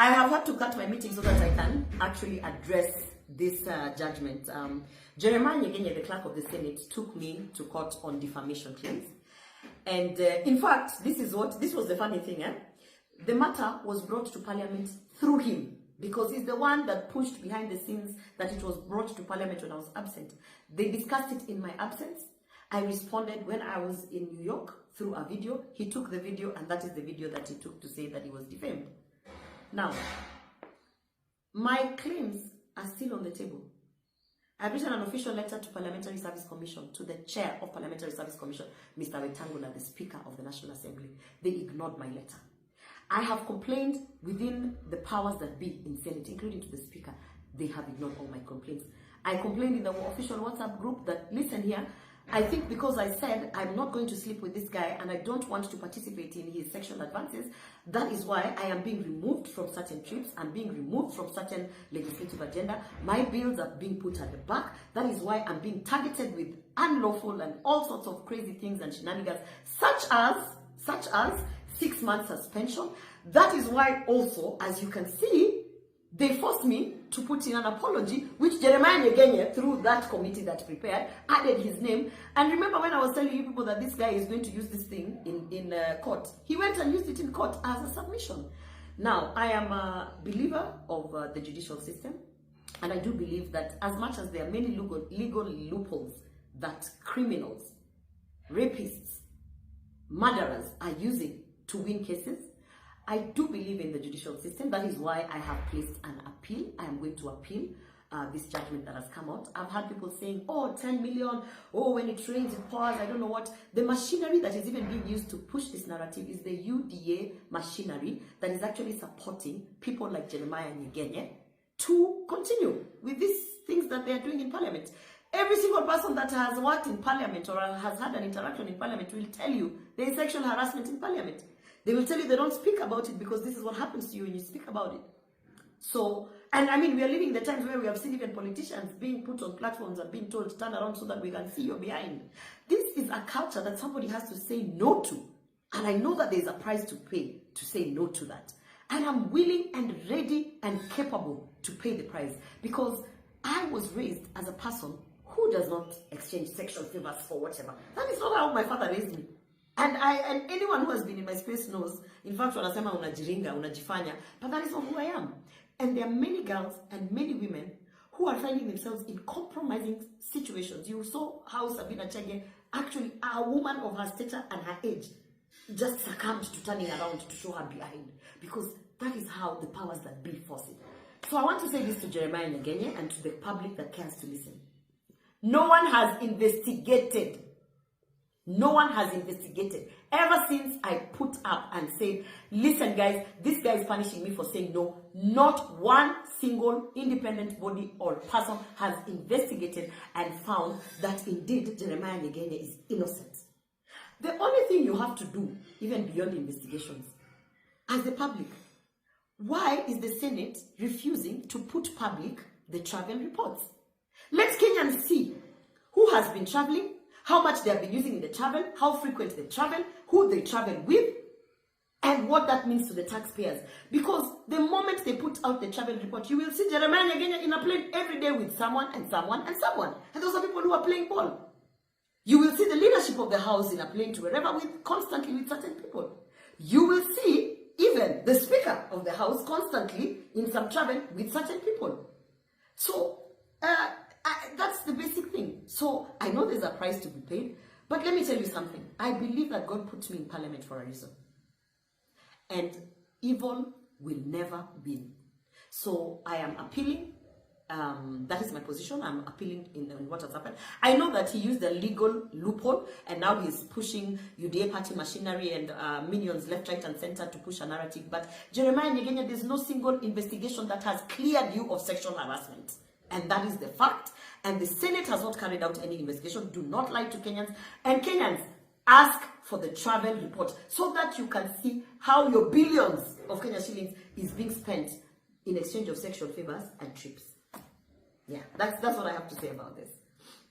I have had to cut my meeting so that I can actually address this judgment. Jeremiah Nyegenye, the clerk of the Senate, took me to court on defamation claims. And in fact, this was the funny thing. The matter was brought to Parliament through him, because he's the one that pushed behind the scenes that it was brought to Parliament when I was absent. They discussed it in my absence. I responded when I was in New York through a video. He took the video, and that is the video that he took to say that he was defamed. Now, my claims are still on the table. I've written an official letter to Parliamentary Service Commission, to the chair of Parliamentary Service Commission, Mr. Wetangula, the Speaker of the National Assembly. They ignored my letter. I have complained within the powers that be in Senate, including to the Speaker. They have ignored all my complaints. I complained in the official WhatsApp group that, listen here, I think because I said I'm not going to sleep with this guy and I don't want to participate in his sexual advances, that is why I am being removed from certain trips. I'm being removed from certain legislative agenda. My bills are being put at the back. That is why I'm being targeted with unlawful and all sorts of crazy things and shenanigans, such as 6 months suspension. That is why also, as you can see, they forced me to put in an apology, which Jeremiah Nyegenye, through that committee that prepared, added his name. And remember when I was telling you people that this guy is going to use this thing in court, he went and used it in court as a submission. Now, I am a believer of the judicial system, and I do believe that as much as there are many legal loopholes that criminals, rapists, murderers are using to win cases, I do believe in the judicial system. That is why I have placed an appeal. I am going to appeal this judgment that has come out. I've had people saying, oh, 10 million, oh, when it rains, it pours, I don't know what. The machinery that is even being used to push this narrative is the UDA machinery that is actually supporting people like Jeremiah Nyegenye to continue with these things that they are doing in Parliament. Every single person that has worked in Parliament or has had an interaction in Parliament will tell you there is sexual harassment in Parliament. They will tell you they don't speak about it because this is what happens to you when you speak about it. So, and I mean, we are living in the times where we have seen even politicians being put on platforms and being told to turn around so that we can see your behind. This is a culture that somebody has to say no to. And I know that there's a price to pay to say no to that. And I'm willing and ready and capable to pay the price, because I was raised as a person who does not exchange sexual favors for whatever. That is not how my father raised me. And anyone who has been in my space knows, in fact, wanasema unajiringa, unajifanya, but that is not who I am. And there are many girls and many women who are finding themselves in compromising situations. You saw how Sabina Chege, actually a woman of her stature and her age, just succumbed to turning around to show her behind, because that is how the powers that be force it. So I want to say this to Jeremiah Nyegenye and to the public that cares to listen. No one has investigated. No one has investigated. Ever since I put up and said, listen guys, this guy is punishing me for saying no, not one single independent body or person has investigated and found that indeed Jeremiah Nyegenye is innocent. The only thing you have to do, even beyond investigations, as the public, why is the Senate refusing to put public the travel reports? Let Kenyans see who has been traveling, how much they have been using in the travel, how frequent they travel, who they travel with, and what that means to the taxpayers. Because the moment they put out the travel report, you will see Jeremiah Nyegenye in a plane every day with someone and someone and someone. And those are people who are playing ball. You will see the leadership of the house in a plane to wherever constantly with certain people. You will see even the Speaker of the House constantly in some travel with certain people. So, that's the basic thing. So I know there's a price to be paid, but let me tell you something. I believe that God put me in Parliament for a reason, and evil will never win. So I am appealing. That is my position. I'm appealing in what has happened. I know that he used the legal loophole, and now he's pushing UDA party machinery and minions left, right, and center to push a narrative. But Jeremiah Nyegenye, there's no single investigation that has cleared you of sexual harassment. And that is the fact. And the Senate has not carried out any investigation. Do not lie to Kenyans. And Kenyans, ask for the travel report so that you can see how your billions of Kenya shillings is being spent in exchange of sexual favors and trips. Yeah, that's what I have to say about this.